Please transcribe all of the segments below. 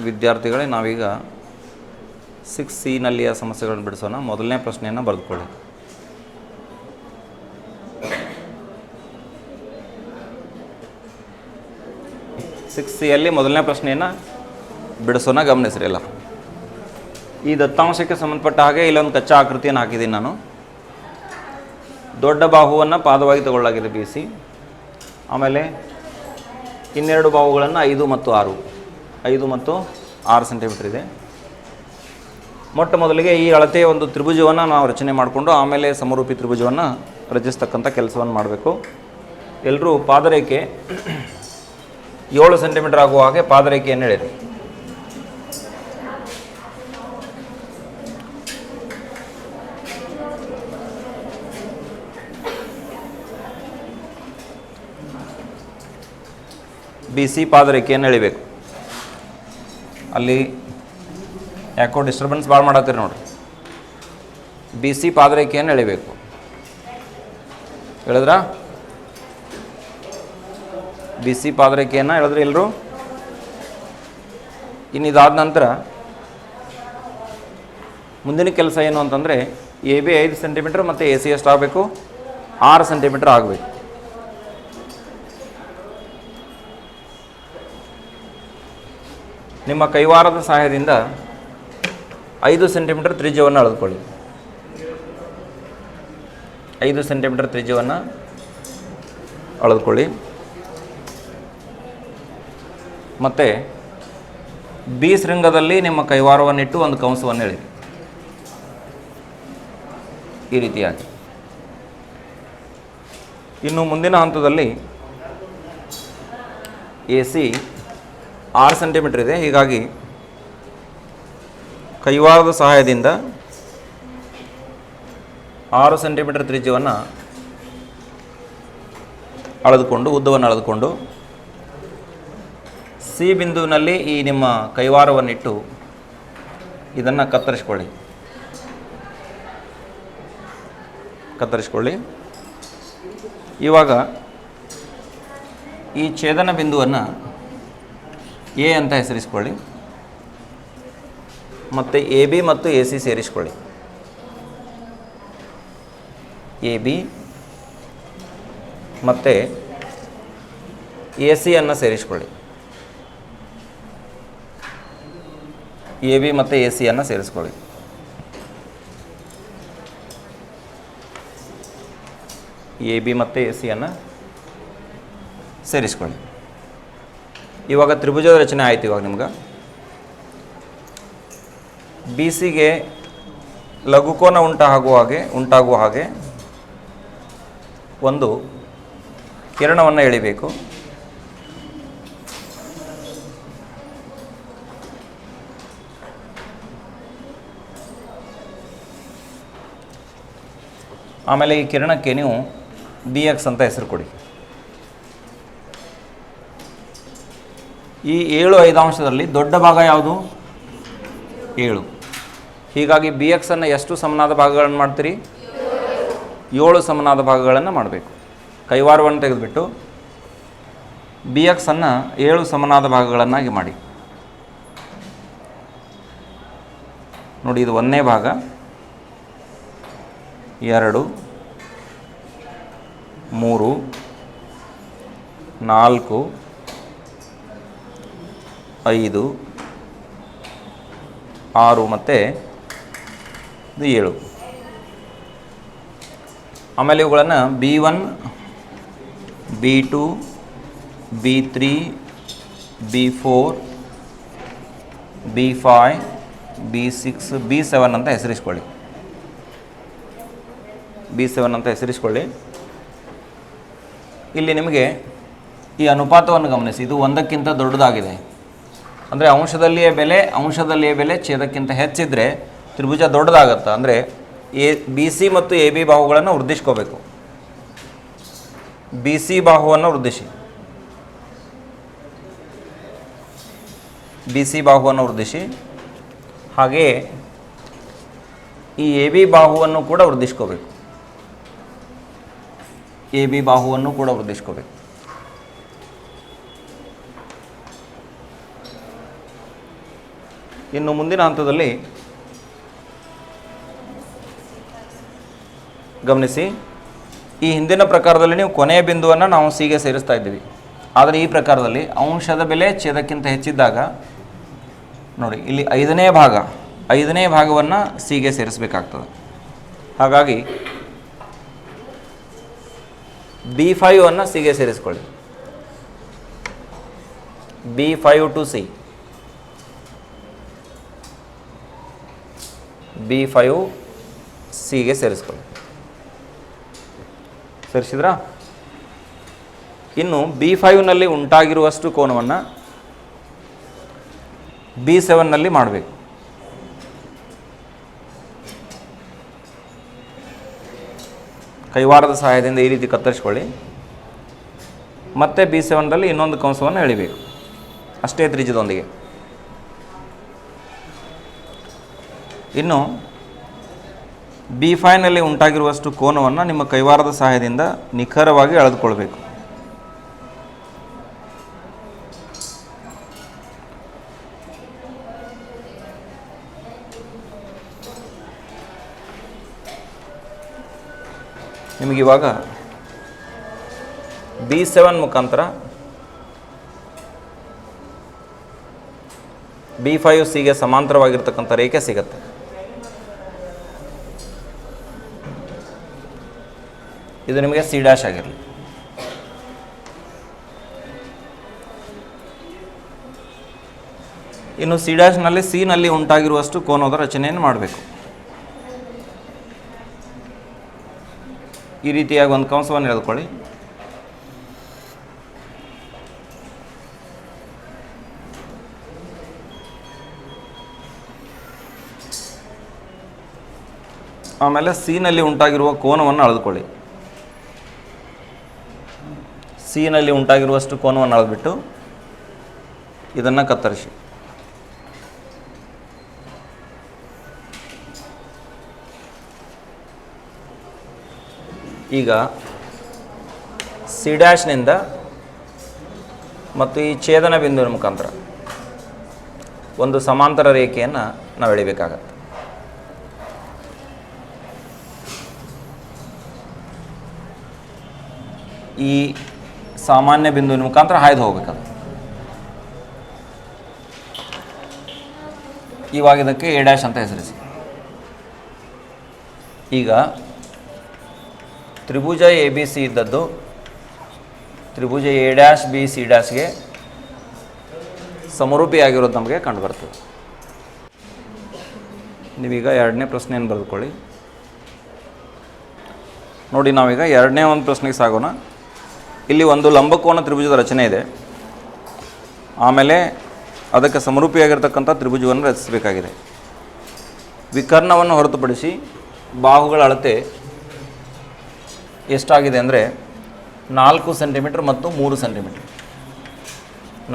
ವಿದ್ಯಾರ್ಥಿಗಳೇ, ನಾವೀಗ 6C ನಲ್ಲಿಯ ಸಮಸ್ಯೆಗಳನ್ನು ಬಿಡಿಸೋಣ. ಮೊದಲನೇ ಪ್ರಶ್ನೆಯನ್ನು ಬರೆದುಕೊಳ್ಳಿ. ಸಿಕ್ಸ್ ಸಿಯಲ್ಲಿ ಮೊದಲನೇ ಪ್ರಶ್ನೆಯನ್ನು ಬಿಡಿಸೋಣ. ಗಮನಿಸ್ರಿ ಎಲ್ಲ. ಈ ದತ್ತಾಂಶಕ್ಕೆ ಸಂಬಂಧಪಟ್ಟ ಹಾಗೆ ಇಲ್ಲೊಂದು ಕಚ್ಚಾ ಆಕೃತಿಯನ್ನು ಹಾಕಿದ್ದೀನಿ ನಾನು. ದೊಡ್ಡ ಬಾಹುವನ್ನು ಪಾದವಾಗಿ ತಗೊಳ್ಳಲಾಗಿದೆ BC. ಆಮೇಲೆ ಇನ್ನೆರಡು ಬಾಹುಗಳನ್ನು 5 ಮತ್ತು 6 ಸೆಂಟಿಮೀಟರ್ ಇದೆ. ಮೊಟ್ಟ ಮೊದಲಿಗೆ ಈ ಅಳತೆಯ ಒಂದು ತ್ರಿಭುಜವನ್ನು ನಾವು ರಚನೆ ಮಾಡಿಕೊಂಡು ಆಮೇಲೆ ಸಮರೂಪಿ ತ್ರಿಭುಜವನ್ನು ರಚಿಸ್ತಕ್ಕಂಥ ಕೆಲಸವನ್ನು ಮಾಡಬೇಕು. ಎಲ್ಲರೂ ಪಾದರೇಖೆ 7 ಸೆಂಟಿಮೀಟರ್ ಆಗುವ ಹಾಗೆ ಪಾದರೇಖೆಯನ್ನು ಎಳೆಯಿರಿ. BC ಪಾದರೇಖೆಯನ್ನು ಎಳಿಬೇಕು. ಅಲ್ಲಿ ಯಾಕೋ ಡಿಸ್ಟರ್ಬೆನ್ಸ್ ಭಾಳ ಮಾಡತ್ತೀರಿ ನೋಡಿರಿ. BC ಪಾದರೇಖೆಯನ್ನು ಎಳಿಬೇಕು. ಹೇಳಿದ್ರಾ? BC ಪಾದರೇಖೆಯನ್ನು ಎಳೆದ್ರಿ ಎಲ್ಲರೂ? ಇನ್ನಿದಾದ ನಂತರ ಮುಂದಿನ ಕೆಲಸ ಏನು ಅಂತಂದರೆ AB 5 ಸೆಂಟಿಮೀಟರ್ ಮತ್ತು AC ಎಷ್ಟು ಆಗಬೇಕು? 6 ಸೆಂಟಿಮೀಟರ್ ಆಗಬೇಕು. ನಿಮ್ಮ ಕೈವಾರದ ಸಹಾಯದಿಂದ 5 ಸೆಂಟಿಮೀಟರ್ ತ್ರಿಜ್ಯವನ್ನು ಅಳೆದುಕೊಳ್ಳಿ. 5 ಸೆಂಟಿಮೀಟರ್ ತ್ರಿಜ್ಯವನ್ನು ಅಳೆದುಕೊಳ್ಳಿ. ಮತ್ತು B ಶೃಂಗದಲ್ಲಿ ನಿಮ್ಮ ಕೈವಾರವನ್ನಿಟ್ಟು ಒಂದು ಕಂಸವನ್ನು ಎಳೆಯಿರಿ. ಈ ರೀತಿಯಾಗಿ. ಇನ್ನು ಮುಂದಿನ ಹಂತದಲ್ಲಿ AC 6 ಸೆಂಟಿಮೀಟರ್ ಇದೆ. ಹೀಗಾಗಿ ಕೈವಾರದ ಸಹಾಯದಿಂದ 6 ಸೆಂಟಿಮೀಟರ್ ತ್ರಿಜ್ಯವನ್ನು ಅಳೆದುಕೊಂಡು ಉದ್ದವನ್ನು ಅಳೆದುಕೊಂಡು C ಬಿಂದುವಿನಲ್ಲಿ ಈ ನಿಮ್ಮ ಕೈವಾರವನ್ನಿಟ್ಟು ಇದನ್ನು ಕತ್ತರಿಸ್ಕೊಳ್ಳಿ. ಇವಾಗ ಈ ಛೇದನ ಬಿಂದುವನ್ನು A ಅಂತ ಹೆಸರಿಸ್ಕೊಳ್ಳಿ. ಮತ್ತು AB ಮತ್ತು AC ಸೇರಿಸ್ಕೊಳ್ಳಿ. AB ಮತ್ತು AC ಅನ್ನು ಸೇರಿಸ್ಕೊಳ್ಳಿ. AB ಮತ್ತು AC ಅನ್ನು ಸೇರಿಸ್ಕೊಳ್ಳಿ. AB ಮತ್ತು AC ಅನ್ನು ಸೇರಿಸ್ಕೊಳ್ಳಿ. ಇವಾಗ ತ್ರಿಭುಜದ ರಚನೆ ಆಯಿತು. ಇವಾಗ ನಿಮ್ಗೆ BCಗೆ ಲಘುಕೋನ ಉಂಟಾಗುವ ಹಾಗೆ ಒಂದು ಕಿರಣವನ್ನು ಎಳಿಬೇಕು. ಆಮೇಲೆ ಈ ಕಿರಣಕ್ಕೆ ನೀವು BX ಅಂತ ಹೆಸರು ಕೊಡಿ. ಈ 7 5 ದೊಡ್ಡ ಭಾಗ ಯಾವುದು? 7. ಹೀಗಾಗಿ BX ಅನ್ನು ಎಷ್ಟು ಸಮನಾದ ಭಾಗಗಳನ್ನು ಮಾಡ್ತೀರಿ? 7 ಸಮನಾದ ಭಾಗಗಳನ್ನು ಮಾಡಬೇಕು. ಕೈವಾರವನ್ನು ತೆಗೆದುಬಿಟ್ಟು BX ಅನ್ನು 7 ಸಮನಾದ ಭಾಗಗಳನ್ನಾಗಿ ಮಾಡಿ. ನೋಡಿ, ಇದು 1ನೇ ಭಾಗ, 2, 3, 4, 5, 6 ಮತ್ತು ಇದು 7. ಆಮೇಲೆ ಇವುಗಳನ್ನು B1, B2, B3, B4, B5, B6, B7 ಅಂತ ಹೆಸರಿಸ್ಕೊಳ್ಳಿ. B7 ಅಂತ ಹೆಸರಿಸ್ಕೊಳ್ಳಿ. ಇಲ್ಲಿ ನಿಮಗೆ ಈ ಅನುಪಾತವನ್ನು ಗಮನಿಸಿ. ಇದು 1ಕ್ಕಿಂತ ದೊಡ್ಡದಾಗಿದೆ. ಅಂದರೆ ಅಂಶದಲ್ಲಿಯೇ ಬೆಲೆ ಛೇದಕ್ಕಿಂತ ಹೆಚ್ಚಿದ್ರೆ ತ್ರಿಭುಜ ದೊಡ್ಡದಾಗತ್ತೆ. ಅಂದರೆ BC ಮತ್ತು AB ಬಾಹುಗಳನ್ನು ವೃದ್ಧಿಸ್ಕೋಬೇಕು. BC ಬಾಹುವನ್ನು ವೃದ್ಧಿಸಿ. BC ಬಾಹುವನ್ನು ವೃದ್ಧಿಸಿ. ಹಾಗೆಯೇ ಈ AB ಬಾಹುವನ್ನು ಕೂಡ ವೃದ್ಧಿಸ್ಕೋಬೇಕು. AB ಬಾಹುವನ್ನು ಕೂಡ ವೃದ್ಧಿಸ್ಕೋಬೇಕು. ಇನ್ನು ಮುಂದಿನ ಹಂತದಲ್ಲಿ ಗಮನಿಸಿ, ಈ ಹಿಂದಿನ ಪ್ರಕಾರದಲ್ಲಿ ನೀವು ಕೊನೆಯ ಬಿಂದುವನ್ನು ನಾವು ಸಿಗೆ ಸೇರಿಸ್ತಾ ಇದ್ದೀವಿ. ಆದರೆ ಈ ಪ್ರಕಾರದಲ್ಲಿ ಅಂಶದ ಬೆಲೆ ಛೇದಕ್ಕಿಂತ ಹೆಚ್ಚಿದ್ದಾಗ ನೋಡಿ ಇಲ್ಲಿ ಐದನೇ ಭಾಗವನ್ನು ಸಿಗೆ ಸೇರಿಸಬೇಕಾಗ್ತದೆ. ಹಾಗಾಗಿ B5 ಅನ್ನು ಸಿಗೆ ಸೇರಿಸ್ಕೊಳ್ಳಿ. B5 ಟು ಸಿ, B5 ಸಿಗೆ ಸೇರಿಸ್ಕೊಳ್ಳಿ. ಸೇರಿಸಿದ್ರಾ? ಇನ್ನು B5ನಲ್ಲಿ ಉಂಟಾಗಿರುವಷ್ಟು ಕೋನವನ್ನು B7ನಲ್ಲಿ ಮಾಡಬೇಕು. ಕೈವಾರದ ಸಹಾಯದಿಂದ ಈ ರೀತಿ ಕತ್ತರಿಸ್ಕೊಳ್ಳಿ. ಮತ್ತೆ B7ದಲ್ಲಿ ಇನ್ನೊಂದು ಕಂಸವನ್ನು ಎಳಿಬೇಕು, ಅಷ್ಟೇ ತ್ರಿಜ್ಯದೊಂದಿಗೆ. ಇನ್ನು B5ನಲ್ಲಿ ಉಂಟಾಗಿರುವಷ್ಟು ಕೋನವನ್ನು ನಿಮ್ಮ ಕೈವಾರದ ಸಹಾಯದಿಂದ ನಿಖರವಾಗಿ ಅಳೆದುಕೊಳ್ಬೇಕು. ನಿಮಗಿವಾಗ B7 ಮುಖಾಂತರ B5 ಸಿಗೆ ಸಮಾಂತರವಾಗಿರ್ತಕ್ಕಂಥ ರೇಖೆ ಸಿಗುತ್ತೆ. ಇದು ನಿಮಗೆ C' ಆಗಿರಲಿ. ಇನ್ನು C' ಸಿನಲ್ಲಿ ಉಂಟಾಗಿರುವಷ್ಟು ಕೋನದ ರಚನೆಯನ್ನು ಮಾಡಬೇಕು. ಈ ರೀತಿಯಾಗಿ ಒಂದು ಕಂಸವನ್ನು ಎಳೆದುಕೊಳ್ಳಿ. ಆಮೇಲೆ ಸಿನಲ್ಲಿ ಉಂಟಾಗಿರುವ ಕೋನವನ್ನು ಅಳೆದುಕೊಳ್ಳಿ. ಸಿನಲ್ಲಿ ಉಂಟಾಗಿರುವಷ್ಟು ಕೋನವನ್ನು ಅಳೆದುಬಿಟ್ಟು ಇದನ್ನು ಕತ್ತರಿಸಿ. ಈಗ C' ಮತ್ತು ಈ ಛೇದನ ಬಿಂದುವಿನ ಮುಖಾಂತರ ಒಂದು ಸಮಾಂತರ ರೇಖೆಯನ್ನು ನಾವು ಎಳಿಬೇಕಾಗತ್ತೆ. ಈ ಸಾಮಾನ್ಯ ಬಿಂದುವಿನ ಮುಖಾಂತರ ಹಾಯ್ದು ಹೋಗ್ಬೇಕದು. ಇವಾಗ ಇದಕ್ಕೆ A' ಅಂತ ಹೆಸರಿಸಿ. ಈಗ ತ್ರಿಭುಜ ABC ಇದ್ದದ್ದು ತ್ರಿಭುಜ A', B, C' ಸಮರೂಪಿಯಾಗಿರೋದು ನಮಗೆ ಕಂಡುಬರ್ತದೆ. ನೀವೀಗ ಎರಡನೇ ಪ್ರಶ್ನೆಯನ್ನು ಬರೆದುಕೊಳ್ಳಿ. ನೋಡಿ, ನಾವೀಗ ಎರಡನೇ ಒಂದು ಪ್ರಶ್ನೆಗೆ ಸಾಗೋಣ. ಇಲ್ಲಿ ಒಂದು ಲಂಬಕೋನ ತ್ರಿಭುಜದ ರಚನೆ ಇದೆ. ಆಮೇಲೆ ಅದಕ್ಕೆ ಸಮರೂಪಿಯಾಗಿರ್ತಕ್ಕಂಥ ತ್ರಿಭುಜವನ್ನು ರಚಿಸಬೇಕಾಗಿದೆ. ವಿಕರ್ಣವನ್ನು ಹೊರತುಪಡಿಸಿ ಬಾಹುಗಳ ಅಳತೆ ಎಷ್ಟಾಗಿದೆ ಅಂದರೆ 4 ಸೆಂಟಿಮೀಟರ್ ಮತ್ತು 3 ಸೆಂಟಿಮೀಟರ್.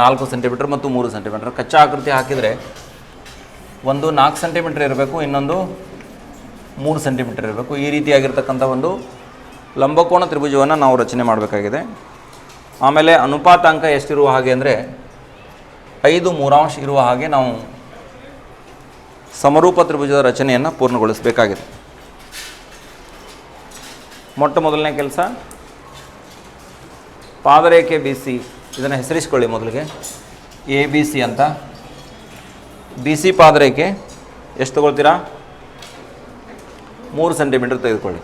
4 ಸೆಂಟಿಮೀಟರ್ ಮತ್ತು 3 ಸೆಂಟಿಮೀಟರ್. ಕಚ್ಚಾ ಆಕೃತಿ ಹಾಕಿದರೆ ಒಂದು 4 ಸೆಂಟಿಮೀಟರ್ ಇರಬೇಕು, ಇನ್ನೊಂದು 3 ಸೆಂಟಿಮೀಟರ್ ಇರಬೇಕು. ಈ ರೀತಿಯಾಗಿರ್ತಕ್ಕಂಥ ಒಂದು ಲಂಬಕೋನ ತ್ರಿಭುಜವನ್ನು ನಾವು ರಚನೆ ಮಾಡಬೇಕಾಗಿದೆ. ಆಮೇಲೆ ಅನುಪಾತಾಂಕ ಎಷ್ಟಿರುವ ಹಾಗೆ ಅಂದರೆ 5/3 ಇರುವ ಹಾಗೆ ನಾವು ಸಮರೂಪ ತ್ರಿಭುಜದ ರಚನೆಯನ್ನು ಪೂರ್ಣಗೊಳಿಸಬೇಕಾಗಿದೆ. ಮೊಟ್ಟ ಮೊದಲನೇ ಕೆಲಸ, ಪಾದರೇಖೆ BC ಇದನ್ನು ಹೆಸರಿಸ್ಕೊಳ್ಳಿ. ಮೊದಲಿಗೆ ABC ಅಂತ. BC ಪಾದರೇಖೆ ಎಷ್ಟು ತಗೊಳ್ತೀರಾ? 3 ಸೆಂಟಿಮೀಟರ್ ತೆಗೆದುಕೊಳ್ಳಿ.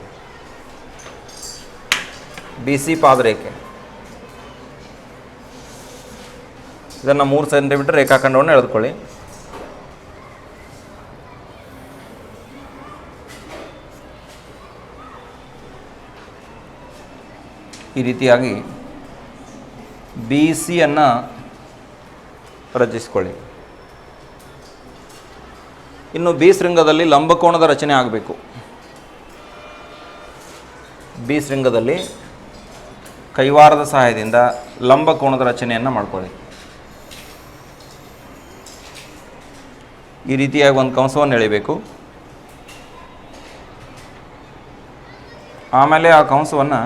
BC ಪಾದರೇಖೆ ಇದನ್ನು 3 ಸೆಂಟಿಮೀಟರ್ ರೇಖಾಖಂಡವನ್ನು ಎಳೆದುಕೊಳ್ಳಿ. ಈ ರೀತಿಯಾಗಿ BC ಅನ್ನು ರಚಿಸಿಕೊಳ್ಳಿ. ಇನ್ನು B ಶೃಂಗದಲ್ಲಿ ಲಂಬಕೋನದ ರಚನೆ ಆಗಬೇಕು. B ಶೃಂಗದಲ್ಲಿ ಕೈವಾರದ ಸಹಾಯದಿಂದ ಲಂಬಕೋನದ ರಚನೆಯನ್ನು ಮಾಡಿಕೊಳ್ಳಿ. ಈ ರೀತಿಯಾಗಿ ಒಂದು ಕಂಸವನ್ನು ಎಳಿಬೇಕು. ಆಮೇಲೆ ಆ ಕಂಸವನ್ನು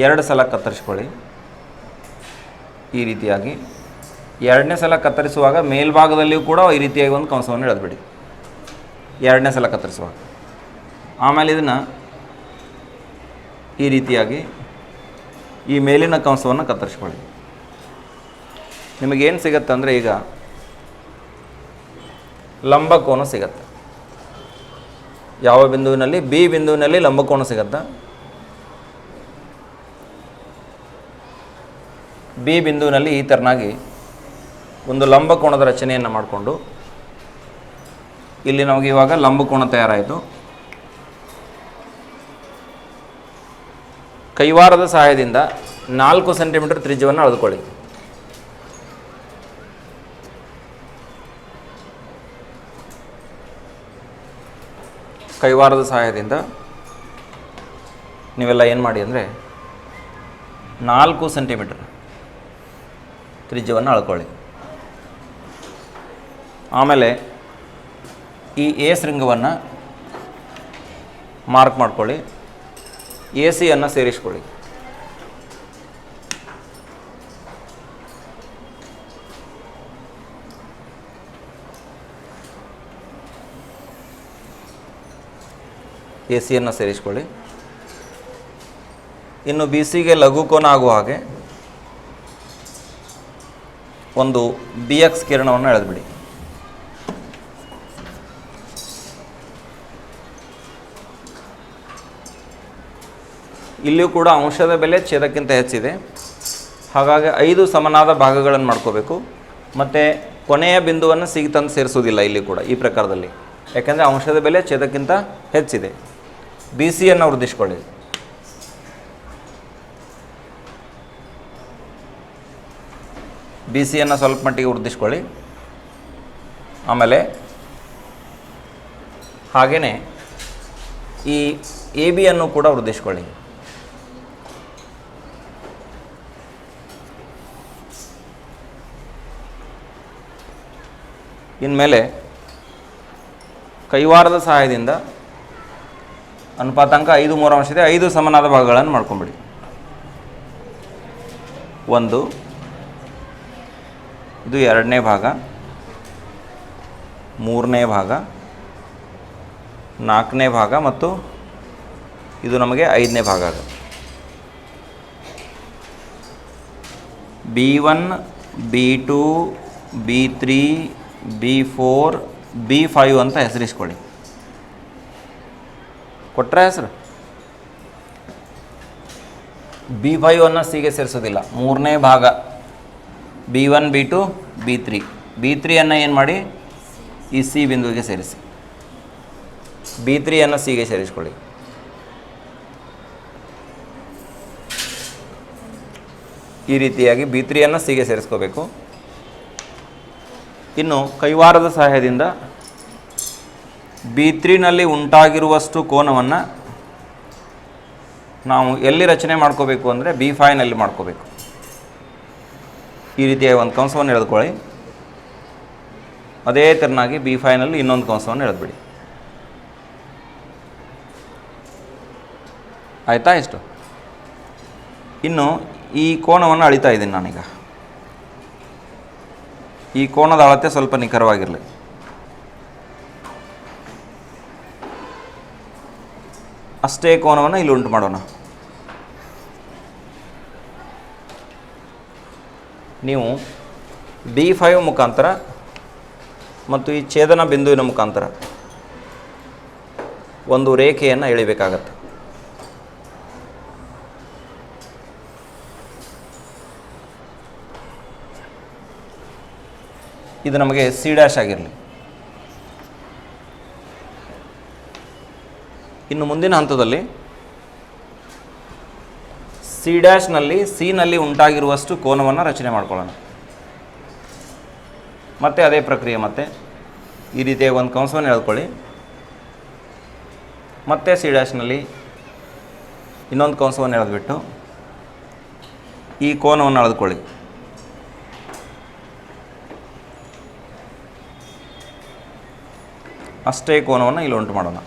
2 ಸಲ ಕತ್ತರಿಸ್ಕೊಳ್ಳಿ. ಈ ರೀತಿಯಾಗಿ ಎರಡನೇ ಸಲ ಕತ್ತರಿಸುವಾಗ ಮೇಲ್ಭಾಗದಲ್ಲಿಯೂ ಕೂಡ ಈ ರೀತಿಯಾಗಿ ಒಂದು ಕಂಸವನ್ನು ಎಳೆದ್ಬಿಡಿ ಎರಡನೇ ಸಲ ಕತ್ತರಿಸುವಾಗ. ಆಮೇಲೆ ಇದನ್ನು ಈ ರೀತಿಯಾಗಿ ಈ ಮೇಲಿನ ಕಂಸವನ್ನು ಕತ್ತರಿಸ್ಕೊಳ್ಳಿ. ನಿಮಗೇನು ಸಿಗತ್ತೆ ಅಂದರೆ ಈಗ ಲಂಬಕೋನ ಸಿಗತ್ತೆ. ಯಾವ ಬಿಂದುವಿನಲ್ಲಿ? ಬಿ ಬಿಂದುವಿನಲ್ಲಿ ಲಂಬಕೋನ ಸಿಗತ್ತೆ. ಬಿ ಬಿಂದುವಿನಲ್ಲಿ ಈ ಥರನಾಗಿ ಒಂದು ಲಂಬಕೋನದ ರಚನೆಯನ್ನು ಮಾಡಿಕೊಂಡು ಇಲ್ಲಿ ನಮಗೆ ಇವಾಗ ಲಂಬಕೋನ ತಯಾರಾಯಿತು. ಕೈವಾರದ ಸಹಾಯದಿಂದ 4 ಸೆಂಟಿಮೀಟರ್ ತ್ರಿಜ್ಯವನ್ನು ಅಳೆದುಕೊಳ್ಳಿ. ಕೈವಾರದ ಸಹಾಯದಿಂದ ನೀವೆಲ್ಲ ಏನು ಮಾಡಿ ಅಂದರೆ 4 ಸೆಂಟಿಮೀಟರ್ ತ್ರಿಜ್ಯವನ್ನು ಅಳ್ಕೊಳ್ಳಿ. ಆಮೇಲೆ ಈ ಎ ಶೃಂಗವನ್ನು ಮಾರ್ಕ್ ಮಾಡ್ಕೊಳ್ಳಿ. ಎ ಸಿಯನ್ನು ಸೇರಿಸ್ಕೊಳ್ಳಿ. ಎ ಸಿಯನ್ನು ಸೇರಿಸ್ಕೊಳ್ಳಿ. ಇನ್ನು ಬಿ ಸಿಗೆ ಲಘುಕೋನ ಆಗುವ ಹಾಗೆ ಒಂದು ಬಿ ಎಕ್ಸ್ ಕಿರಣವನ್ನು ಎಳೆದುಬಿಡಿ. ಇಲ್ಲಿಯೂ ಕೂಡ ಅಂಶದ ಬೆಲೆ ಛೇದಕ್ಕಿಂತ ಹೆಚ್ಚಿದೆ. ಹಾಗಾಗಿ 5 ಸಮನಾದ ಭಾಗಗಳನ್ನು ಮಾಡ್ಕೋಬೇಕು. ಮತ್ತು ಕೊನೆಯ ಬಿಂದುವನ್ನು ಸಿಗಿ ತಂದು ಸೇರಿಸೋದಿಲ್ಲ ಇಲ್ಲಿ ಕೂಡ ಈ ಪ್ರಕಾರದಲ್ಲಿ, ಯಾಕೆಂದರೆ ಅಂಶದ ಬೆಲೆ ಛೇದಕ್ಕಿಂತ ಹೆಚ್ಚಿದೆ. ಬಿ ಸಿಯನ್ನು ವೃದ್ಧಿಸ್ಕೊಳ್ಳಿ. ಬಿ ಸಿಯನ್ನು ಸ್ವಲ್ಪ ಮಟ್ಟಿಗೆ ವೃದ್ಧಿಸ್ಕೊಳ್ಳಿ. ಆಮೇಲೆ ಹಾಗೆಯೇ ಈ ಎ ಬಿಯನ್ನು ಕೂಡ ವೃದ್ಧಿಸ್ಕೊಳ್ಳಿ. ಇನ್ಮೇಲೆ ಕೈವಾರದ ಸಹಾಯದಿಂದ ಅನುಪಾತಾಂಕ 5, 3 ಅಂಶ ಇದೆ. 5 ಸಮನಾದ ಭಾಗಗಳನ್ನು ಮಾಡ್ಕೊಂಬಿಡಿ. 1, ಇದು 2ನೇ ಭಾಗ, 3ನೇ ಭಾಗ, 4ನೇ ಭಾಗ ಮತ್ತು ಇದು ನಮಗೆ 5ನೇ ಭಾಗ ಆಗುತ್ತೆ. B1, B2, B3, B4, B5 ಅಂತ ಹೆಸರಿಸ್ಕೊಳ್ಳಿ. ಕೊಟ್ಟರೆ ಹೆಸರು B5 ಸಿಗೆ ಸೇರಿಸೋದಿಲ್ಲ. 3ನೇ ಭಾಗ B1, B2, B3. B3 ಏನು ಮಾಡಿ ಈ ಸಿ ಬಿಂದುವಿಗೆ ಸೇರಿಸಿ. B3 ಸಿಗೆ ಸೇರಿಸ್ಕೊಳ್ಳಿ. ಈ ರೀತಿಯಾಗಿ B3 ಸಿಗೆ ಸೇರಿಸ್ಕೋಬೇಕು. ಇನ್ನು ಕೈವಾರದ ಸಹಾಯದಿಂದ B3 ಉಂಟಾಗಿರುವಷ್ಟು ಕೋನವನ್ನು ನಾವು ಎಲ್ಲಿ ರಚನೆ ಮಾಡ್ಕೋಬೇಕು ಅಂದರೆ B5 ಮಾಡ್ಕೋಬೇಕು. ಈ ರೀತಿಯಾಗಿ ಒಂದು ಕಂಸವನ್ನು ಎಳೆದುಕೊಳ್ಳಿ. ಅದೇ ಥರನಾಗಿ B5 ಇನ್ನೊಂದು ಕಂಸವನ್ನು ಎಳೆದ್ಬಿಡಿ. ಆಯಿತಾ? ಇಷ್ಟು. ಇನ್ನು ಈ ಕೋನವನ್ನು ಅಳಿತಾ ಇದ್ದೀನಿ ನಾನೀಗ. ಈ ಕೋನದ ಅಳತೆ ಸ್ವಲ್ಪ ನಿಖರವಾಗಿರಲಿ. ಅಷ್ಟೇ ಕೋನವನ್ನು ಇಲ್ಲಿ ಉಂಟು ಮಾಡೋಣ. ನೀವು B5 ಮುಖಾಂತರ ಮತ್ತು ಈ ಛೇದನ ಬಿಂದುವಿನ ಮುಖಾಂತರ ಒಂದು ರೇಖೆಯನ್ನು ಎಳಿಬೇಕಾಗತ್ತೆ. ಇದು ನಮಗೆ C' ಆಗಿರಲಿ. ಇನ್ನು ಮುಂದಿನ ಹಂತದಲ್ಲಿ C' ಉಂಟಾಗಿರುವಷ್ಟು ಕೋನವನ್ನು ರಚನೆ ಮಾಡ್ಕೊಳ್ಳೋಣ. ಮತ್ತೆ ಅದೇ ಪ್ರಕ್ರಿಯೆ. ಮತ್ತೆ ಈ ರೀತಿಯಾಗಿ ಒಂದು ಕಂಸವನ್ನು ಎಳೆದುಕೊಳ್ಳಿ. ಮತ್ತೆ C' ಇನ್ನೊಂದು ಕಂಸವನ್ನು ಎಳೆದುಬಿಟ್ಟು ಈ ಕೋನವನ್ನು ಅಳೆದುಕೊಳ್ಳಿ. ಅಷ್ಟೇ ಕೋನವನ್ನು ಇಲ್ಲಿ ಉಂಟು ಮಾಡೋಣ.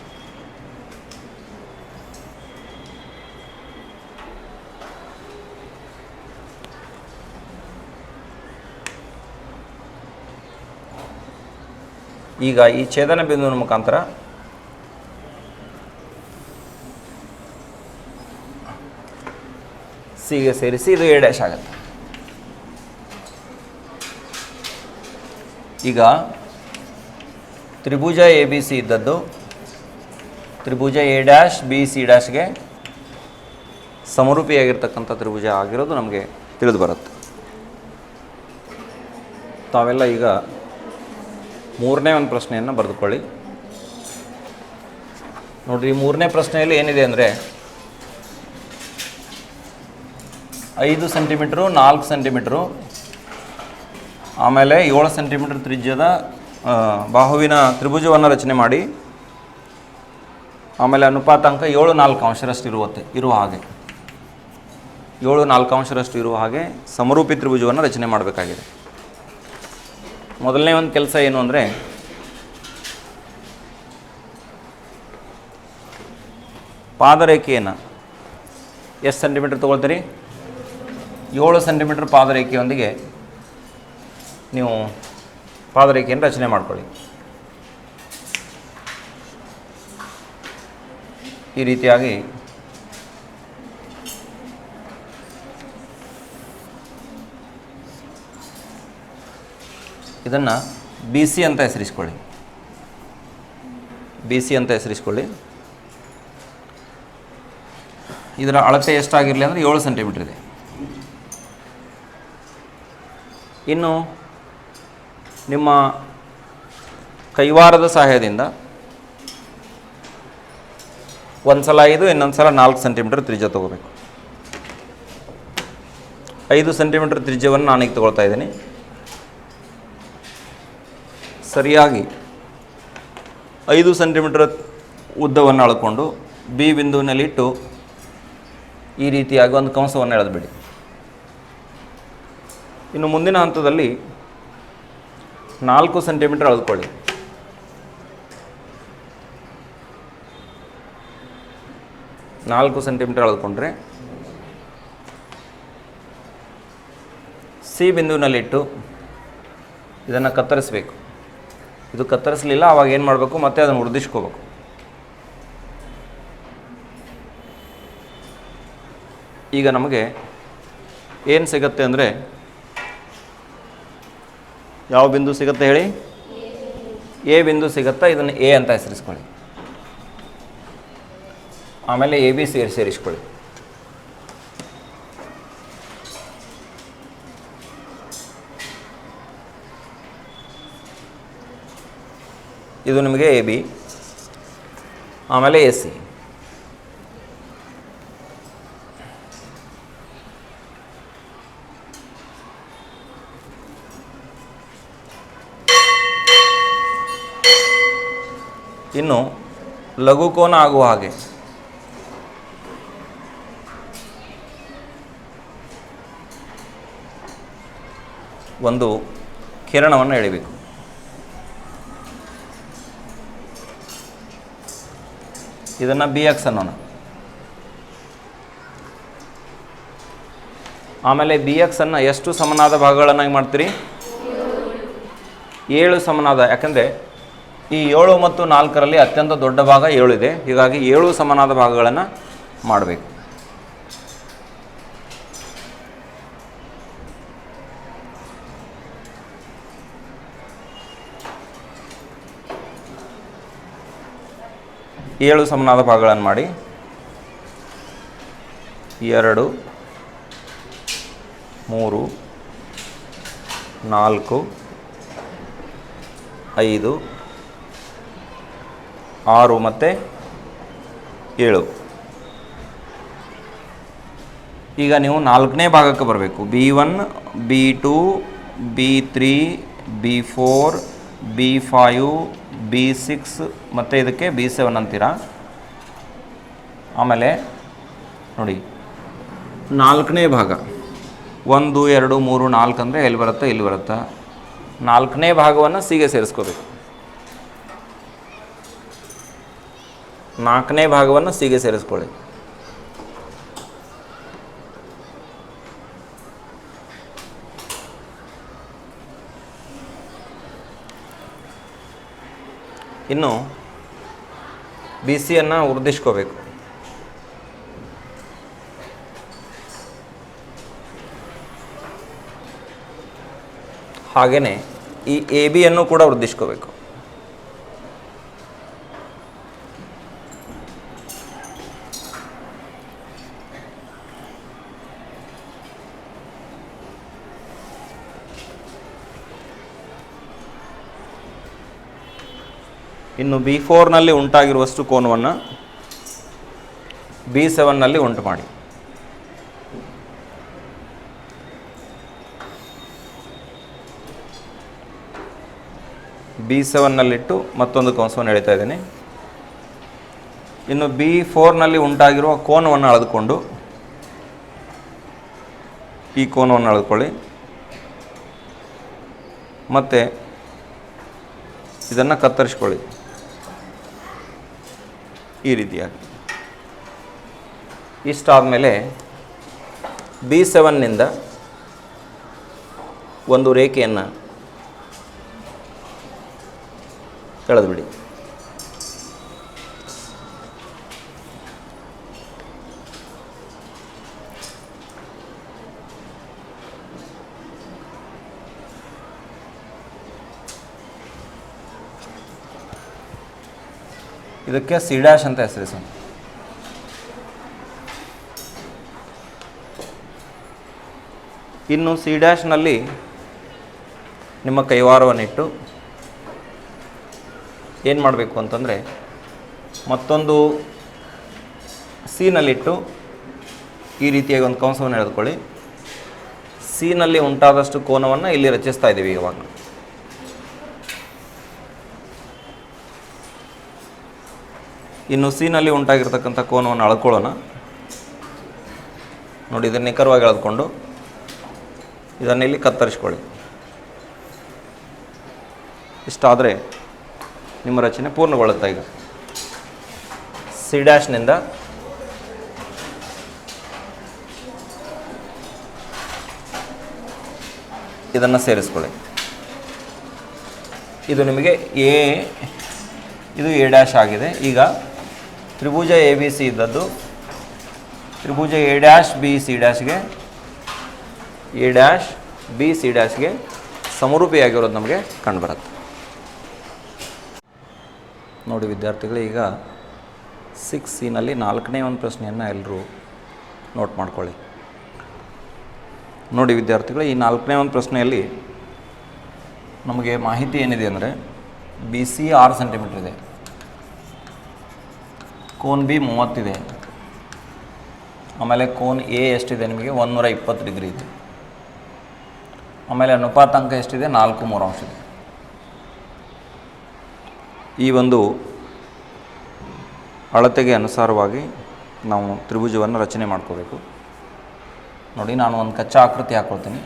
ಈಗ ಈ ಛೇದನ ಬಿಂದುವಿನ ಮುಖಾಂತರ ಸಿಗೆ ಸೇರಿಸಿ ಇದು ಎ ಡ್ಯಾಶ್ ಆಗುತ್ತೆ. ಈಗ ತ್ರಿಭುಜ ಎ ಬಿ ಸಿ ಇದ್ದದ್ದು ತ್ರಿಭುಜ ಎ ಡ್ಯಾಶ್ ಬಿ ಸಿ ಡ್ಯಾಶ್ಗೆ ಸಮರೂಪಿಯಾಗಿರ್ತಕ್ಕಂಥ ತ್ರಿಭುಜ ಆಗಿರೋದು ನಮಗೆ ತಿಳಿದು ಬರುತ್ತೆ. ತಾವೆಲ್ಲ ಈಗ ಮೂರನೇ ಒಂದು ಪ್ರಶ್ನೆಯನ್ನು ಬರೆದುಕೊಳ್ಳಿ. ನೋಡಿರಿ, ಈ ಮೂರನೇ ಪ್ರಶ್ನೆಯಲ್ಲಿ ಏನಿದೆ ಅಂದರೆ 5 ಸೆಂಟಿಮೀಟ್ರು 4 ಸೆಂಟಿಮೀಟ್ರು ಆಮೇಲೆ 7 ಸೆಂಟಿಮೀಟ್ರ್ ತ್ರಿಜ್ಯದ ಬಾಹುವಿನ ತ್ರಿಭುಜವನ್ನು ರಚನೆ ಮಾಡಿ ಆಮೇಲೆ ಅನುಪಾತಾಂಕ 7/4 ಇರುವ ಹಾಗೆ 7/4 ಇರುವ ಹಾಗೆ ಸಮರೂಪಿ ತ್ರಿಭುಜವನ್ನು ರಚನೆ ಮಾಡಬೇಕಾಗಿದೆ. ಮೊದಲನೇ ಒಂದು ಕೆಲಸ ಏನು ಅಂದರೆ ಪಾದರೇಖೆಯನ್ನು ಎಷ್ಟು ಸೆಂಟಿಮೀಟ್ರ್ ತೊಗೊಳ್ತೀರಿ? 7 ಸೆಂಟಿಮೀಟ್ರ್ ಪಾದರೇಖೆಯೊಂದಿಗೆ ನೀವು ಪಾದರೇಖೆಯನ್ನು ರಚನೆ ಮಾಡ್ಕೊಳ್ಳಿ. ಈ ರೀತಿಯಾಗಿ ಇದನ್ನು ಬಿ ಸಿ ಅಂತ ಹೆಸರಿಸ್ಕೊಳ್ಳಿ. ಇದರ ಅಳತೆ ಎಷ್ಟಾಗಿರಲಿ ಅಂದರೆ 7 ಸೆಂಟಿಮೀಟ್ರ್ ಇದೆ. ಇನ್ನು ನಿಮ್ಮ ಕೈವಾರದ ಸಹಾಯದಿಂದ ಒಂದು ಸಲ 5 ಇನ್ನೊಂದು ಸಲ 4 ಸೆಂಟಿಮೀಟ್ರ್ ತ್ರಿಜ್ಯ ತೊಗೋಬೇಕು. 5 ಸೆಂಟಿಮೀಟ್ರ್ ತ್ರಿಜ್ಯವನ್ನು ನಾನೀಗ ತೊಗೊಳ್ತಾ ಇದ್ದೀನಿ. ಸರಿಯಾಗಿ 5 ಸೆಂಟಿಮೀಟ್ರ್ ಉದ್ದವನ್ನು ಅಳ್ಕೊಂಡು ಬಿ ಬಿಂದುವಿನಲ್ಲಿಟ್ಟು ಈ ರೀತಿಯಾಗಿ ಒಂದು ಕಂಸವನ್ನು ಎಳೆದುಬಿಡಿ. ಇನ್ನು ಮುಂದಿನ ಹಂತದಲ್ಲಿ 4 ಸೆಂಟಿಮೀಟ್ರ್ ಅಳೆದುಕೊಳ್ಳಿ. 4 ಸೆಂಟಿಮೀಟ್ರ್ ಅಳೆದುಕೊಂಡ್ರೆ ಸಿ ಬಿಂದುವಿನಲ್ಲಿಟ್ಟು ಇದನ್ನು ಕತ್ತರಿಸಬೇಕು. ಇದು ಕತ್ತರಿಸಲಿಲ್ಲ, ಆವಾಗ ಏನು ಮಾಡಬೇಕು, ಮತ್ತೆ ಅದನ್ನು ವೃದ್ಧಿಸ್ಕೋಬೇಕು. ಈಗ ನಮಗೆ ಏನು ಸಿಗುತ್ತೆ ಅಂದರೆ, ಯಾವ ಬಿಂದು ಸಿಗುತ್ತೆ ಹೇಳಿ? ಎ ಬಿಂದು ಸಿಗುತ್ತಾ? ಇದನ್ನು ಎ ಅಂತ ಹೆಸರಿಸ್ಕೊಳ್ಳಿ. ಆಮೇಲೆ ಎ ಬಿ ಸೇರಿಸ್ಕೊಳ್ಳಿ. ಇದು ನಿಮಗೆ ಎ ಬಿ, ಆಮೇಲೆ ಎ ಸಿ. ಇನ್ನು ಲಘುಕೋನ ಆಗುವ ಹಾಗೆ ಒಂದು ಕಿರಣವನ್ನು ಎಳಿಬೇಕು. ಇದನ್ನು ಬಿ ಎಕ್ಸ್ ಅನ್ನೋಣ. ಆಮೇಲೆ ಬಿ ಎಕ್ಸನ್ನು ಎಷ್ಟು ಸಮನಾದ ಭಾಗಗಳನ್ನಾಗಿ ಮಾಡ್ತೀರಿ? 7 ಸಮನಾದ. ಯಾಕಂದರೆ ಈ 7 ಮತ್ತು 4ರಲ್ಲಿ ಅತ್ಯಂತ ದೊಡ್ಡ ಭಾಗ 7 ಇದೆ. ಹೀಗಾಗಿ 7 ಸಮನಾದ ಭಾಗಗಳನ್ನು ಮಾಡಬೇಕು. ಏಳು ಸಮನಾದ ಭಾಗಗಳನ್ನು ಮಾಡಿ 2 3 4 5 6 ಮತ್ತು 7. ಈಗ ನೀವು 4ನೇ ಭಾಗಕ್ಕೆ ಬರಬೇಕು. B1 B2 B3 B4 B5 B6 ಮತ್ತು ಇದಕ್ಕೆ B7 ಅಂತೀರ. ಆಮೇಲೆ ನೋಡಿ 4ನೇ ಭಾಗ 1 2 3 4 ಅಂದರೆ ಎಲ್ಲಿ ಬರುತ್ತೆ? ಇಲ್ಲಿ ಬರುತ್ತೆ. 4ನೇ ಭಾಗವನ್ನು ಸಿಗೆ ಸೇರಿಸ್ಕೋಬೇಕು. 4ನೇ ಭಾಗವನ್ನು ಸಿಗೆ ಸೇರಿಸ್ಕೊಳ್ಳಿ. ಇನ್ನು ಬಿ ಸಿಯನ್ನು ವೃದ್ಧಿಸ್ಕೋಬೇಕು. ಹಾಗೆಯೇ ಈ ಎ ಬಿಯನ್ನು ಕೂಡ ವೃದ್ಧಿಸ್ಕೋಬೇಕು. ಇನ್ನು B4ನಲ್ಲಿ ಉಂಟಾಗಿರುವಷ್ಟು ಕೋನವನ್ನು B7ನಲ್ಲಿ ಉಂಟು ಮಾಡಿ. B7ನಲ್ಲಿಟ್ಟು ಮತ್ತೊಂದು ಕಂಸವನ್ನು ಎಳಿತಾ ಇದ್ದೀನಿ. ಇನ್ನು B4ನಲ್ಲಿ ಉಂಟಾಗಿರುವ ಕೋನವನ್ನು ಅಳೆದುಕೊಂಡು ಈ ಕೋನವನ್ನು ಅಳೆದುಕೊಳ್ಳಿ. ಮತ್ತು ಇದನ್ನು ಕತ್ತರಿಸ್ಕೊಳ್ಳಿ ಈ ರೀತಿಯಾಗಿ. ಇಷ್ಟಾದಮೇಲೆ B7ನಿಂದ ಒಂದು ರೇಖೆಯನ್ನು ಎಳೆದುಬಿಡಿ. ಇದಕ್ಕೆ C' ಅಂತ ಹೆಸರಿಸೋಣ. ಇನ್ನು C'ನಲ್ಲಿ ನಿಮ್ಮ ಕೈವಾರವನ್ನಿಟ್ಟು ಏನು ಮಾಡಬೇಕು ಅಂತಂದರೆ, ಮತ್ತೊಂದು Cನಲ್ಲಿಟ್ಟು ಈ ರೀತಿಯಾಗಿ ಒಂದು ಕಂಸವನ್ನು ಎಳೆದುಕೊಳ್ಳಿ. Cನಲ್ಲಿ ಉಂಟಾದಷ್ಟು ಕೋನವನ್ನು ಇಲ್ಲಿ ರಚಿಸ್ತಾ ಇದ್ದೀವಿ ಇವಾಗ. ಇನ್ನು Cನಲ್ಲಿ ಉಂಟಾಗಿರ್ತಕ್ಕಂಥ ಕೋನವನ್ನು ಅಳ್ಕೊಳ್ಳೋಣ. ನೋಡಿ, ಇದನ್ನು ನಿಖರವಾಗಿ ಎಳೆದುಕೊಂಡು ಇದನ್ನಿಲ್ಲಿ ಕತ್ತರಿಸ್ಕೊಳ್ಳಿ. ಇಷ್ಟಾದರೆ ನಿಮ್ಮ ರಚನೆ ಪೂರ್ಣಗೊಳ್ಳುತ್ತೆ. ಈಗ C'ನಿಂದ ಇದನ್ನು ಸೇರಿಸ್ಕೊಳ್ಳಿ. ಇದು ನಿಮಗೆ ಇದು A' ಆಗಿದೆ. ಈಗ ತ್ರಿಭುಜ ABC ಇದ್ದದ್ದು ತ್ರಿಭುಜ A'BC'ಗೆ A'BC'ಗೆ ಸಮರೂಪಿಯಾಗಿರೋದು ನಮಗೆ ಕಂಡುಬರುತ್ತೆ. ನೋಡಿ ವಿದ್ಯಾರ್ಥಿಗಳು, ಈಗ 6Cನಲ್ಲಿ 4ನೇ ಒಂದು ಪ್ರಶ್ನೆಯನ್ನು ಎಲ್ಲರೂ ನೋಟ್ ಮಾಡ್ಕೊಳ್ಳಿ. ನೋಡಿ ವಿದ್ಯಾರ್ಥಿಗಳು, ಈ 4ನೇ ಒಂದು ಪ್ರಶ್ನೆಯಲ್ಲಿ ನಮಗೆ ಮಾಹಿತಿ ಏನಿದೆ ಅಂದರೆ, BC 6 ಸೆಂಟಿಮೀಟರ್ ಇದೆ, ಕೋನ್ B 30 ಇದೆ, ಆಮೇಲೆ ಕೋನ್ A ಎಷ್ಟಿದೆ ನಿಮಗೆ 120 ಡಿಗ್ರಿ ಇದೆ, ಆಮೇಲೆ ಅನುಪಾತಾಂಕ ಎಷ್ಟಿದೆ 4/3 ಇದೆ. ಈ ಒಂದು ಅಳತೆಗೆ ಅನುಸಾರವಾಗಿ ನಾವು ತ್ರಿಭುಜವನ್ನು ರಚನೆ ಮಾಡ್ಕೋಬೇಕು. ನೋಡಿ, ನಾನು ಒಂದು ಕಚ್ಚಾ ಆಕೃತಿ ಹಾಕ್ಕೊಳ್ತೀನಿ.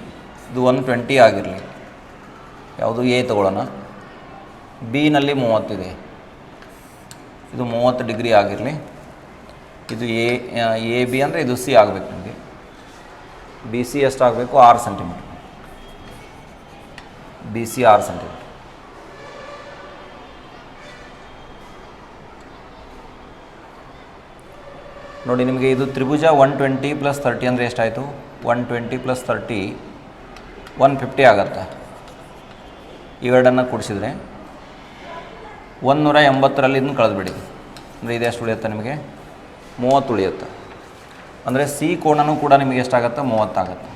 ಇದು 120 ಆಗಿರಲಿ. ಯಾವುದು A ತಗೊಳ್ಳೋಣ. Bನಲ್ಲಿ 30 ಇದೆ, ಇದು 30 ಡಿಗ್ರಿ ಆಗಿರಲಿ. ಇದು AB ಅಂದರೆ ಇದು C ಆಗಬೇಕು. ನಿಮಗೆ BC ಎಷ್ಟಾಗಬೇಕು? 6 ಸೆಂಟಿಮೀಟರ್. BC 6 centimetre. ನೋಡಿ, ನಿಮಗೆ ಇದು ತ್ರಿಭುಜ 120 + 30 ಅಂದರೆ ಎಷ್ಟಾಯಿತು? 120 + 30 150 ಆಗುತ್ತೆ. ಇವೆರಡನ್ನು ಕೂಡಿಸಿದರೆ 180ರಲ್ಲಿ ಇದನ್ನು ಕಳೆದುಬಿಡಿ. ಅಂದರೆ ಇದು ಎಷ್ಟು ಉಳಿಯುತ್ತೆ ನಿಮಗೆ? 30 ಉಳಿಯುತ್ತೆ. ಅಂದರೆ C ಕೋಣನೂ ಕೂಡ ನಿಮಗೆ ಎಷ್ಟಾಗುತ್ತೆ? 30 ಆಗುತ್ತೆ.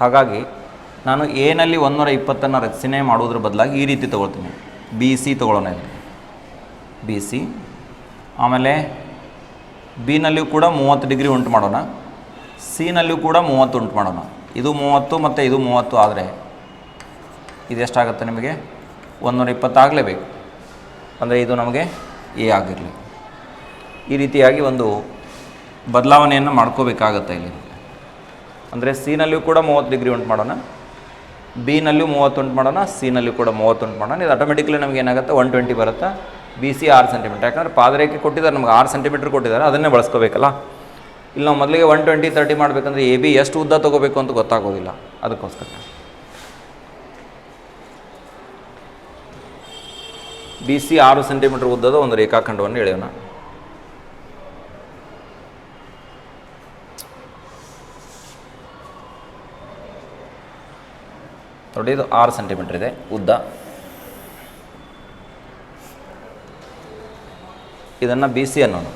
ಹಾಗಾಗಿ ನಾನು Aನಲ್ಲಿ 120 ರಚನೆ ಮಾಡುವುದ್ರ ಬದಲಾಗಿ ಈ ರೀತಿ ತೊಗೊಳ್ತೀನಿ. BC ತೊಗೊಳ್ಳೋಣ. ಇದು BC. ಆಮೇಲೆ Bನಲ್ಲಿಯೂ ಕೂಡ 30 ಡಿಗ್ರಿ ಉಂಟು ಮಾಡೋಣ. Cನಲ್ಲಿಯೂ ಕೂಡ 30 ಉಂಟು ಮಾಡೋಣ. ಇದು 30 ಮತ್ತು ಇದು 30 ಆದರೆ ಇದೆಷ್ಟಾಗುತ್ತೆ ನಿಮಗೆ? 120 ಆಗಲೇಬೇಕು. ಅಂದರೆ ಇದು ನಮಗೆ A ಆಗಿರಲಿ. ಈ ರೀತಿಯಾಗಿ ಒಂದು ಬದಲಾವಣೆಯನ್ನು ಮಾಡ್ಕೋಬೇಕಾಗತ್ತೆ ಇಲ್ಲಿ. ಅಂದರೆ Cನಲ್ಲಿಯೂ ಕೂಡ 30 ಡಿಗ್ರಿ ಉಂಟು ಮಾಡೋಣ, Bನಲ್ಲಿಯೂ 30 ಉಂಟು ಮಾಡೋಣ, Cನಲ್ಲಿಯೂ ಕೂಡ 30 ಉಂಟು ಮಾಡೋಣ. ಇದು ಆಟೋಮೆಟಿಕ್ಲಿ ನಮಗೆ ಏನಾಗುತ್ತೆ? 120 ಬರುತ್ತೆ. BC 6 centimetre. ಯಾಕಂದರೆ ಪಾದರೇಖೆ ಕೊಟ್ಟಿದ್ದಾರೆ ನಮ್ಗೆ 6 ಸೆಂಟಿಮೀಟ್ರ್ ಕೊಟ್ಟಿದ್ದಾರೆ, ಅದನ್ನೇ ಬಳಸ್ಕೋಬೇಕಲ್ಲ. ಇಲ್ಲಿ ನಾವು ಮೊದಲಿಗೆ 120 30 ಮಾಡಬೇಕಂದ್ರೆ AB ಎಷ್ಟು ಉದ್ದ ತೊಗೋಬೇಕು ಅಂತ ಗೊತ್ತಾಗೋದಿಲ್ಲ. ಅದಕ್ಕೋಸ್ಕರ ಬಿ ಸಿ 6 ಸೆಂಟಿಮೀಟರ್ ಉದ್ದದ ಒಂದು ರೇಖಾಖಂಡವನ್ನು ಎಳೆಯೋಣ. ನೋಡಿ, ಇದು 6 ಸೆಂಟಿಮೀಟರ್ ಇದೆ ಉದ್ದ. ಇದನ್ನು ಬಿ ಸಿ ಅನ್ನೋಣ.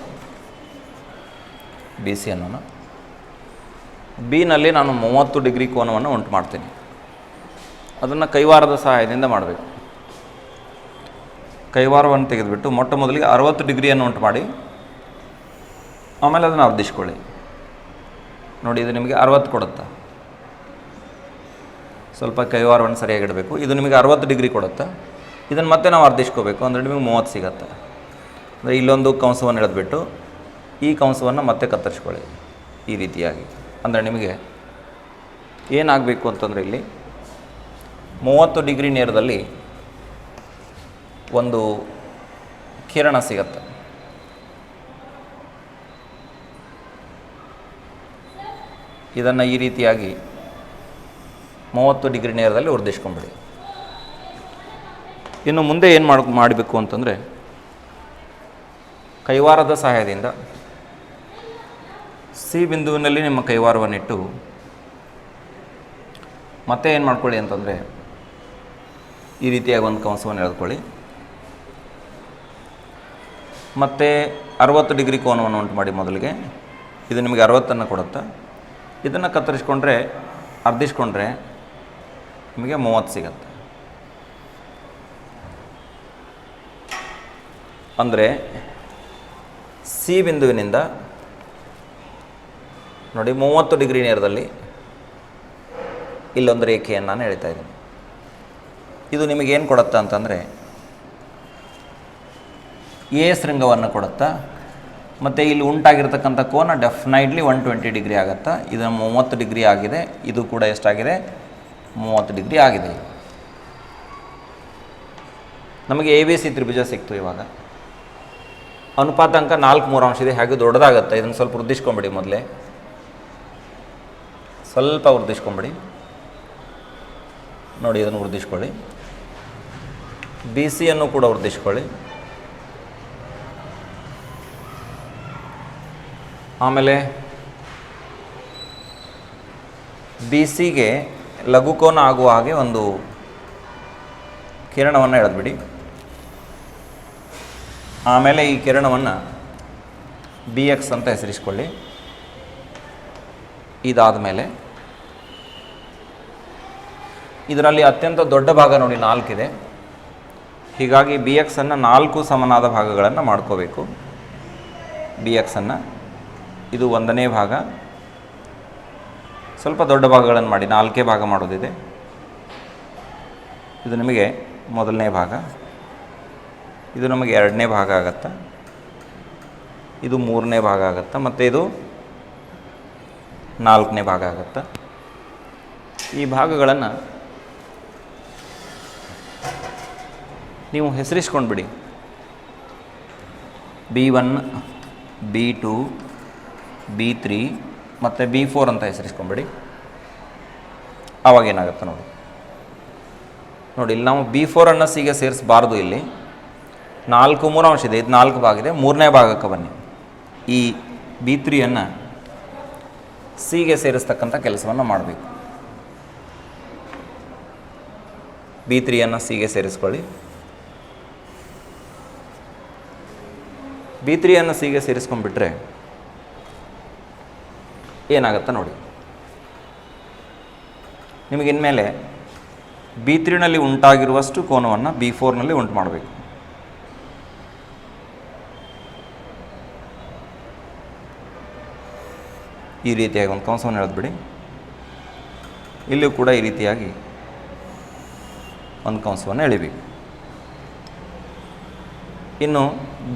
ಬಿನಲ್ಲಿ ನಾನು 30 ಡಿಗ್ರಿ ಕೋನವನ್ನು ಉಂಟು ಮಾಡ್ತೀನಿ. ಅದನ್ನು ಕೈವಾರದ ಸಹಾಯದಿಂದ ಮಾಡಬೇಕು. ಕೈವಾರವನ್ನು ತೆಗೆದುಬಿಟ್ಟು ಮೊಟ್ಟ ಮೊದಲಿಗೆ 60 ಡಿಗ್ರಿಯನ್ನು ಉಂಟು ಮಾಡಿ ಆಮೇಲೆ ಅದನ್ನು ಅರ್ಧಿಸ್ಕೊಳ್ಳಿ. ನೋಡಿ, ಇದು ನಿಮಗೆ 60 ಕೊಡುತ್ತಾ? ಸ್ವಲ್ಪ ಕೈವಾರವನ್ನು ಸರಿಯಾಗಿ ಇಡಬೇಕು. ಇದು ನಿಮಗೆ 60 ಡಿಗ್ರಿ ಕೊಡುತ್ತಾ? ಇದನ್ನು ಮತ್ತೆ ನಾವು ಅರ್ಧಿಸ್ಕೋಬೇಕು, ಅಂದರೆ ನಿಮಗೆ 30 ಸಿಗುತ್ತೆ. ಅಂದರೆ ಇಲ್ಲೊಂದು ಕಂಸವನ್ನು ಎಳೆದ್ಬಿಟ್ಟು ಈ ಕಂಸವನ್ನು ಮತ್ತೆ ಕತ್ತರಿಸ್ಕೊಳ್ಳಿ ಈ ರೀತಿಯಾಗಿ. ಅಂದರೆ ನಿಮಗೆ ಏನಾಗಬೇಕು ಅಂತಂದರೆ ಇಲ್ಲಿ 30 ಡಿಗ್ರಿ ನೇರದಲ್ಲಿ ಒಂದು ಕಿರಣ ಸಿಗತ್ತೆ. ಇದನ್ನು ಈ ರೀತಿಯಾಗಿ 30 ಡಿಗ್ರಿ ನೇರದಲ್ಲಿ ವರ್ಧಿಸ್ಕೊಂಬಿಡಿ. ಇನ್ನು ಮುಂದೆ ಏನು ಮಾಡಬೇಕು ಅಂತಂದರೆ, ಕೈವಾರದ ಸಹಾಯದಿಂದ ಸಿ ಬಿಂದುವಿನಲ್ಲಿ ನಿಮ್ಮ ಕೈವಾರವನ್ನಿಟ್ಟು ಮತ್ತೆ ಏನು ಮಾಡ್ಕೊಳ್ಳಿ ಅಂತಂದರೆ, ಈ ರೀತಿಯಾಗಿ ಒಂದು ಕಂಸವನ್ನು ಎಳೆದುಕೊಳ್ಳಿ. ಮತ್ತು 60 ಡಿಗ್ರಿ ಕೋನವನ್ನು ಉಂಟು ಮಾಡಿ ಮೊದಲಿಗೆ. ಇದು ನಿಮಗೆ 60 ಕೊಡುತ್ತಾ? ಇದನ್ನು ಕತ್ತರಿಸ್ಕೊಂಡ್ರೆ, ಅರ್ಧಿಸ್ಕೊಂಡ್ರೆ ನಿಮಗೆ 30 ಸಿಗತ್ತೆ. ಅಂದರೆ ಸಿ ಬಿಂದುವಿನಿಂದ ನೋಡಿ 30 ಡಿಗ್ರಿ ನೇರದಲ್ಲಿ ಇಲ್ಲೊಂದು ರೇಖೆಯನ್ನು ನಾನು ಎಳಿತಾ ಇದ್ದೀನಿ. ಇದು ನಿಮಗೇನು ಕೊಡುತ್ತಾ ಅಂತಂದರೆ ಎ ಶೃಂಗವನ್ನು ಕೊಡುತ್ತಾ. ಮತ್ತು ಇಲ್ಲಿ ಉಂಟಾಗಿರ್ತಕ್ಕಂಥ ಕೋನ ಡೆಫಿನೈಟ್ಲಿ 120 ಡಿಗ್ರಿ ಆಗುತ್ತಾ. ಇದು 30 ಡಿಗ್ರಿ ಆಗಿದೆ. ಇದು ಕೂಡ ಎಷ್ಟಾಗಿದೆ? 30 ಡಿಗ್ರಿ ಆಗಿದೆ. ನಮಗೆ ಎ ಬಿ ಸಿ ತ್ರಿಭುಜ ಸಿಕ್ತು. ಇವಾಗ ಅನುಪಾತಾಂಕ 4/3 ಇದೆ. ಹಾಗೆ ದೊಡ್ಡದಾಗುತ್ತೆ. ಇದನ್ನು ಸ್ವಲ್ಪ ವೃದ್ಧಿಸ್ಕೊಂಬಿಡಿ. ಮೊದಲೇ ಸ್ವಲ್ಪ ವೃದ್ಧಿಸ್ಕೊಂಬಿಡಿ. ನೋಡಿ, ಇದನ್ನು ವೃದ್ಧಿಸ್ಕೊಳ್ಳಿ. ಬಿ ಸಿಯನ್ನು ಕೂಡ ವೃದ್ಧಿಸ್ಕೊಳ್ಳಿ. ಆಮೇಲೆ ಬಿ ಸಿಗೆ ಲಘುಕೋನ ಆಗುವ ಹಾಗೆ ಒಂದು ಕಿರಣವನ್ನು ಎಳೆದ್ಬಿಡಿ. ಆಮೇಲೆ ಈ ಕಿರಣವನ್ನು ಬಿ ಎಕ್ಸ್ ಅಂತ ಹೆಸರಿಸ್ಕೊಳ್ಳಿ. ಇದಾದ ಮೇಲೆ ಇದರಲ್ಲಿ ಅತ್ಯಂತ ದೊಡ್ಡ ಭಾಗ ನೋಡಿ 4 ಇದೆ. ಹೀಗಾಗಿ ಬಿ ಎಕ್ಸನ್ನು 4 ಸಮನಾದ ಭಾಗಗಳನ್ನು ಮಾಡ್ಕೋಬೇಕು. ಬಿ ಎಕ್ಸನ್ನು ಇದು 1ನೇ ಭಾಗ. ಸ್ವಲ್ಪ ದೊಡ್ಡ ಭಾಗಗಳನ್ನು ಮಾಡಿ, 4 ಭಾಗ ಮಾಡೋದಿದೆ. ಇದು ನಿಮಗೆ 1ನೇ ಭಾಗ. ಇದು ನಮಗೆ 2ನೇ ಭಾಗ ಆಗುತ್ತೆ. ಇದು 3ನೇ ಭಾಗ ಆಗುತ್ತೆ. ಮತ್ತು ಇದು 4ನೇ ಭಾಗ ಆಗುತ್ತೆ. ಈ ಭಾಗಗಳನ್ನು ನೀವು ಹೆಸರಿಸ್ಕೊಂಡ್ಬಿಡಿ. B1, B2, B3 ಮತ್ತು B4 ಅಂತ ಹೆಸರಿಸ್ಕೊಂಬಿಡಿ. ಆವಾಗೇನಾಗುತ್ತೆ ನೋಡಿ. ಇಲ್ಲಿ ನಾವು B4 ಸಿಗೆ ಸೇರಿಸಬಾರ್ದು. ಇಲ್ಲಿ 4/3 ಇದೆ. ಇದು 4 ಭಾಗ ಇದೆ. 3ನೇ ಭಾಗಕ್ಕೆ ಬನ್ನಿ. ಈ B3 ಸಿಗೆ ಸೇರಿಸ್ತಕ್ಕಂಥ ಕೆಲಸವನ್ನು ಮಾಡಬೇಕು. B3 ಸಿಗೆ ಸೇರಿಸ್ಕೊಳ್ಳಿ. B3 ಸಿಗೆ ಸೇರಿಸ್ಕೊಂಡ್ಬಿಟ್ರೆ ಏನಾಗುತ್ತೆ ನೋಡಿ. ನಿಮಗೆ ಇನ್ಮೇಲೆ B3 ಉಂಟಾಗಿರುವಷ್ಟು ಕೋನವನ್ನು B4 ಉಂಟು ಮಾಡಬೇಕು. ಈ ರೀತಿಯಾಗಿ ಒಂದು ಕಂಸವನ್ನು ಎಳೆದ್ಬಿಡಿ. ಇಲ್ಲಿಯೂ ಕೂಡ ಈ ರೀತಿಯಾಗಿ ಒಂದು ಕಂಸವನ್ನು ಎಳಿಬೇಕು. ಇನ್ನು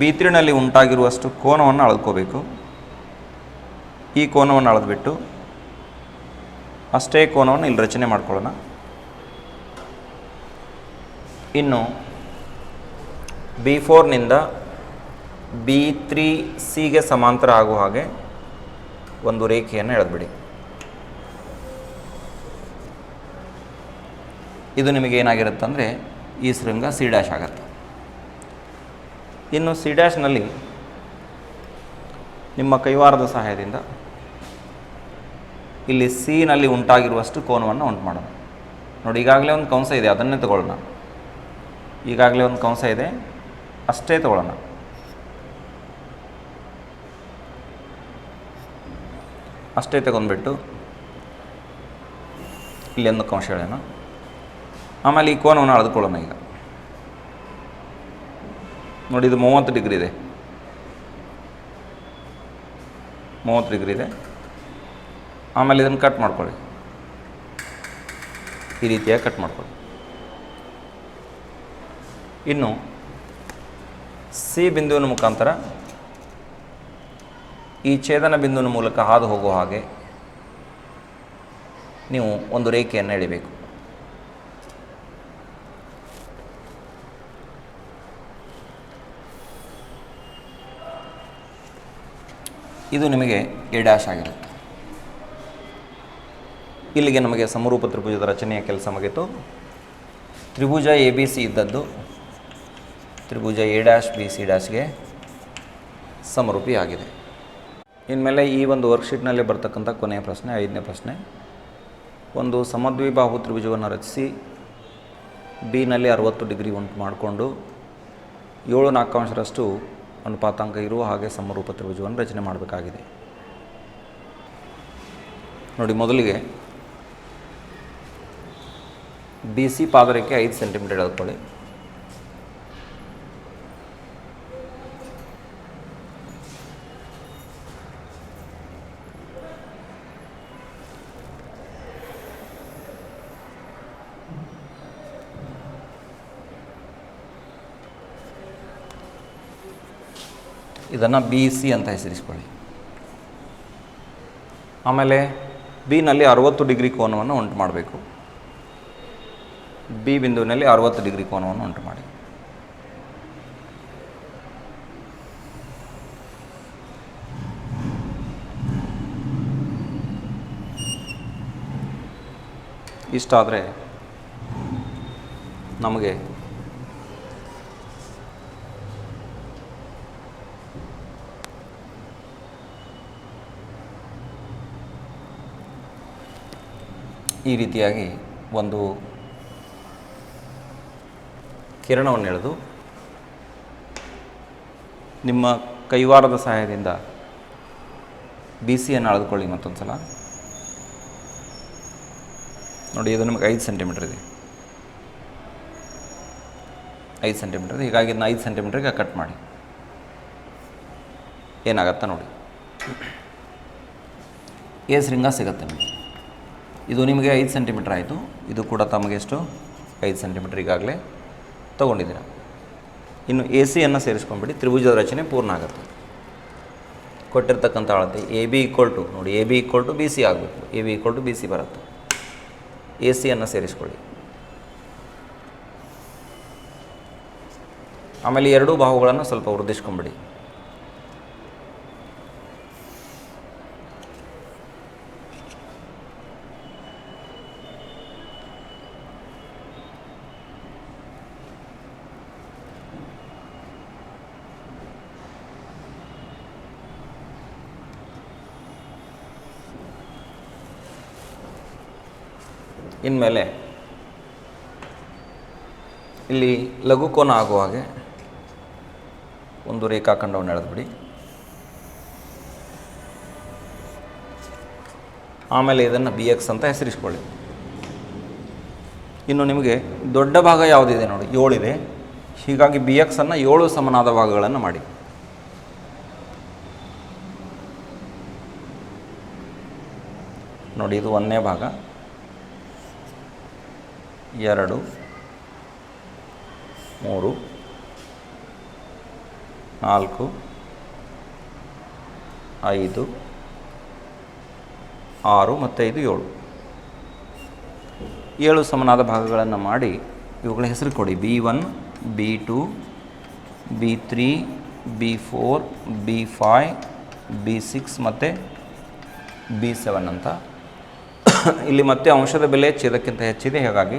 B3 ಉಂಟಾಗಿರುವಷ್ಟು ಕೋನವನ್ನು ಅಳ್ಕೋಬೇಕು. ಈ ಕೋನವನ್ನು ಅಳೆದ್ಬಿಟ್ಟು ಅಷ್ಟೇ ಕೋನವನ್ನು ಇಲ್ಲಿ ರಚನೆ ಮಾಡ್ಕೊಳ್ಳೋಣ. ಇನ್ನು B4 B3 ಸಿಗೆ ಸಮಾಂತರ ಆಗುವ ಹಾಗೆ ಒಂದು ರೇಖೆಯನ್ನು ಎಳೆದ್ಬಿಡಿ. ಇದು ನಿಮಗೆ ಏನಾಗಿರುತ್ತೆ ಅಂದರೆ ಈ ಶೃಂಗ C' ಆಗುತ್ತೆ. ಇನ್ನು ಸಿ ಡ್ಯಾಶ್ನಲ್ಲಿ ನಿಮ್ಮ ಕೈವಾರದ ಸಹಾಯದಿಂದ ಇಲ್ಲಿ ಸಿ ನಲ್ಲಿ ಉಂಟಾಗಿರುವಷ್ಟು ಕೋನವನ್ನು ಉಂಟು ಮಾಡೋಣ. ನೋಡಿ, ಈಗಾಗಲೇ ಒಂದು ಕಂಸ ಇದೆ, ಅದನ್ನೇ ತಗೊಳ್ಳೋಣ. ಈಗಾಗಲೇ ಒಂದು ಕಂಸ ಇದೆ, ಅಷ್ಟೇ ತಗೊಳ್ಳೋಣ. ಅಷ್ಟೇ ತಗೊಂಡ್ಬಿಟ್ಟು ಇಲ್ಲಿ ಒಂದು ಕಂಸ ಹೇಳೋಣ. ಆಮೇಲೆ ಈ ಕೋನವನ್ನು ಅಳೆದುಕೊಳ್ಳೋಣ. ಈಗ ನೋಡಿ, ಇದು 30 ಡಿಗ್ರಿ ಇದೆ, 30 ಡಿಗ್ರಿ ಇದೆ. ಆಮೇಲೆ ಇದನ್ನು ಕಟ್ ಮಾಡ್ಕೊಳ್ಳಿ, ಈ ರೀತಿಯಾಗಿ ಕಟ್ ಮಾಡ್ಕೊಳ್ಳಿ. ಇನ್ನು ಸಿ ಬಿಂದುವಿನ ಮುಖಾಂತರ ಈ ಛೇದನ ಬಿಂದುವಿನ ಮೂಲಕ ಹಾದು ಹೋಗುವ ಹಾಗೆ ನೀವು ಒಂದು ರೇಖೆಯನ್ನು ಎಳಿಬೇಕು. ಇದು ನಿಮಗೆ ಎ ಡ್ಯಾಶ್ ಆಗಿರುತ್ತೆ. ಇಲ್ಲಿಗೆ ನಮಗೆ ಸಮರೂಪ ತ್ರಿಭುಜದ ರಚನೆಯ ಕೆಲಸ ಮುಗಿತು. ತ್ರಿಭುಜ ಎ ಬಿ ಸಿ ಇದ್ದದ್ದು ತ್ರಿಭುಜ ಎ ಡ್ಯಾಶ್ ಬಿ ಸಿ ಡ್ಯಾಶ್ಗೆ ಸಮರೂಪಿ ಆಗಿದೆ. ಇನ್ಮೇಲೆ ಈ ಒಂದು ವರ್ಕ್ಶೀಟ್ನಲ್ಲಿ ಬರ್ತಕ್ಕಂಥ ಕೊನೆಯ ಪ್ರಶ್ನೆ, 5ನೇ ಪ್ರಶ್ನೆ. ಒಂದು ಸಮದ್ವಿಬಾಹು ತ್ರಿಭುಜವನ್ನು ರಚಿಸಿ ಬಿ ನಲ್ಲಿ 60 ಡಿಗ್ರಿ ಉಂಟು ಮಾಡಿಕೊಂಡು 7/4 ಅನುಪಾತಾಂಕ ಇರುವ ಹಾಗೆ ಸಮರೂಪ ತ್ರಿಭುಜವನ್ನು ರಚನೆ ಮಾಡಬೇಕಾಗಿದೆ. ನೋಡಿ, ಮೊದಲಿಗೆ ಬಿ ಸಿ ಪಾದರೇಖೆ 5 ಸೆಂಟಿಮೀಟರ್ ಎಳೆದುಕೊಳ್ಳಿ. ಇದನ್ನು ಬಿ ಸಿ ಅಂತ ಹೆಸರಿಸ್ಕೊಳ್ಳಿ. ಆಮೇಲೆ ಬಿ ನಲ್ಲಿ 60 ಡಿಗ್ರಿ ಕೋನವನ್ನು ಉಂಟು ಮಾಡಬೇಕು. ಬಿ ಬಿಂದುವಿನಲ್ಲಿ 60 ಡಿಗ್ರಿ ಕೋನವನ್ನು ಉಂಟು ಮಾಡಿ. ಇಷ್ಟಾದರೆ ನಮಗೆ ಈ ರೀತಿಯಾಗಿ ಒಂದು ಕಿರಣವನ್ನು ಎಳೆದು ನಿಮ್ಮ ಕೈವಾರದ ಸಹಾಯದಿಂದ ಬಿ ಸಿಯನ್ನು ಅಳೆದುಕೊಳ್ಳಿ. ಮತ್ತೊಂದು ಸಲ ನೋಡಿ, ಇದು ನಿಮಗೆ 5 ಸೆಂಟಿಮೀಟರ್ ಇದೆ, 5 ಸೆಂಟಿಮೀಟರ್ ಇದೆ. ಹೀಗಾಗಿ ಇದನ್ನ 5 ಸೆಂಟಿಮೀಟ್ರಿಗೆ ಕಟ್ ಮಾಡಿ. ಏನಾಗತ್ತಾ ನೋಡಿ, ಎ ಶೃಂಗ ಸಿಗುತ್ತೆ ನಿಮಗೆ. ಇದು ನಿಮಗೆ 5 ಸೆಂಟಿಮೀಟ್ರ್ ಆಯಿತು. ಇದು ಕೂಡ ತಮಗೆ ಎಷ್ಟು 5 ಸೆಂಟಿಮೀಟ್ರ್ ಈಗಾಗಲೇ ತೊಗೊಂಡಿದ್ದೀರ. ಇನ್ನು ಎ ಸಿಯನ್ನು ಸೇರಿಸ್ಕೊಂಡ್ಬಿಡಿ, ತ್ರಿಭುಜದ ರಚನೆ ಪೂರ್ಣ ಆಗುತ್ತೆ. ಕೊಟ್ಟಿರ್ತಕ್ಕಂಥ ಅಳತೆ ಎ ಬಿ ಈಕ್ವಲ್ ಟು ನೋಡಿ, A B equal to B C ಆಗಬೇಕು. A B equal to B C ಬರುತ್ತೆ. ಎ ಸಿಯನ್ನು ಸೇರಿಸ್ಕೊಳ್ಳಿ. ಆಮೇಲೆ ಎರಡೂ ಬಾಹುಗಳನ್ನು ಸ್ವಲ್ಪ ವೃದ್ಧಿಸ್ಕೊಂಬಿಡಿ. ಇನ್ಮೇಲೆ ಇಲ್ಲಿ ಲಘುಕೋನ ಆಗುವ ಹಾಗೆ ಒಂದು ರೇಖಾಖಂಡವನ್ನು ಎಳೆದುಬಿಡಿ. ಆಮೇಲೆ ಇದನ್ನು ಬಿ ಎಕ್ಸ್ ಅಂತ ಹೆಸರಿಸ್ಕೊಳ್ಳಿ. ಇನ್ನು ನಿಮಗೆ ದೊಡ್ಡ ಭಾಗ ಯಾವುದಿದೆ ನೋಡಿ, 7 ಇದೆ. ಹೀಗಾಗಿ ಬಿ ಎಕ್ಸನ್ನು 7 ಸಮನಾದ ಭಾಗಗಳನ್ನು ಮಾಡಿ. ನೋಡಿ, ಇದು 1ನೇ ಭಾಗ, 2, 3, 4, 5, 6 ಮತ್ತು 5, 7. 7 ಸಮನಾದ ಭಾಗಗಳನ್ನು ಮಾಡಿ ಇವುಗಳ ಹೆಸರು ಕೊಡಿ. B1, B2, B3, B4, B5, B6 ಮತ್ತು B7 ಅಂತ. ಇಲ್ಲಿ ಮತ್ತೆ ಅಂಶದ ಬೆಲೆ ಛೇದಕ್ಕಿಂತ ಹೆಚ್ಚಿದೆ. ಹಾಗಾಗಿ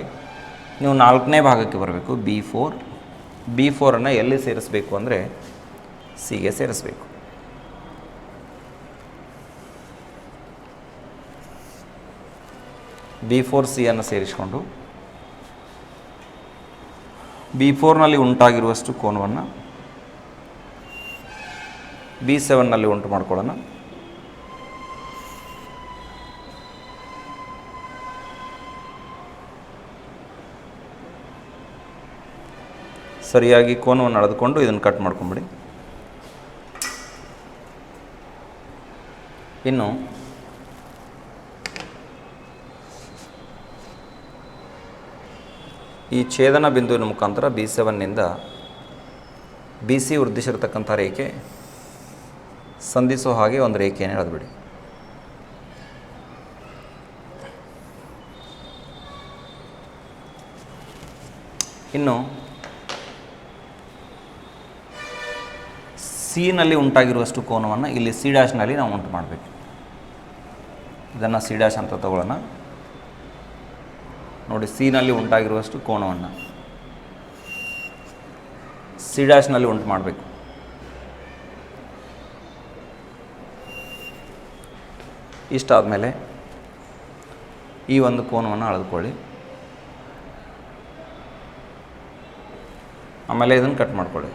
ನೀವು 4ನೇ ಭಾಗಕ್ಕೆ ಬರಬೇಕು. B4, B4 ಎಲ್ಲಿ ಸೇರಿಸಬೇಕು ಅಂದರೆ ಸಿಗೆ ಸೇರಿಸಬೇಕು. B4 ಸಿಯನ್ನು ಸೇರಿಸಿಕೊಂಡು B4 ಉಂಟಾಗಿರುವಷ್ಟು ಕೋನವನ್ನು B7 ಉಂಟು ಮಾಡ್ಕೊಳ್ಳೋಣ. ಸರಿಯಾಗಿ ಕೋನವನ್ನು ಅಳೆದುಕೊಂಡು ಇದನ್ನು ಕಟ್ ಮಾಡ್ಕೊಂಬಿಡಿ. ಇನ್ನು ಈ ಛೇದನ ಬಿಂದುವಿನ ಮುಖಾಂತರ B7ನಿಂದ BC ವೃದ್ಧಿಸಿರತಕ್ಕಂಥ ರೇಖೆ ಸಂಧಿಸೋ ಹಾಗೆ ಒಂದು ರೇಖೆಯನ್ನು ಎಳೆದುಬಿಡಿ. ಇನ್ನು C ಉಂಟಾಗಿರುವಷ್ಟು ಕೋನವನ್ನು ಇಲ್ಲಿ C' ನಾವು ಉಂಟು ಮಾಡಬೇಕು. ಇದನ್ನು C' ಅಂತ ತಗೊಳ್ಳೋಣ. ನೋಡಿ, C ಉಂಟಾಗಿರುವಷ್ಟು ಕೋನವನ್ನು C' ಉಂಟು ಮಾಡಬೇಕು. ಇಷ್ಟಾದಮೇಲೆ ಈ ಒಂದು ಕೋನವನ್ನು ಅಳೆದುಕೊಳ್ಳಿ. ಆಮೇಲೆ ಇದನ್ನು ಕಟ್ ಮಾಡ್ಕೊಳ್ಳಿ.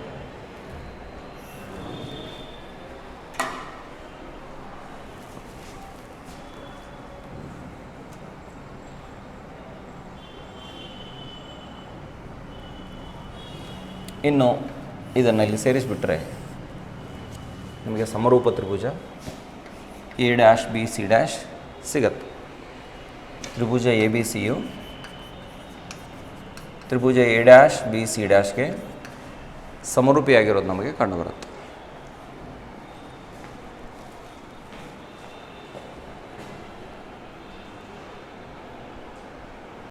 ಇನ್ನು ಇದನ್ನು ಇಲ್ಲಿ ಸೇರಿಸಿಬಿಟ್ರೆ ನಿಮಗೆ ಸಮರೂಪ ತ್ರಿಭುಜ A', B, C' ಸಿಗತ್ತೆ. ತ್ರಿಭುಜ ABC Tribhuja A', B, C' ಸಮರೂಪಿಯಾಗಿರೋದು ನಮಗೆ ಕಂಡುಬರುತ್ತೆ.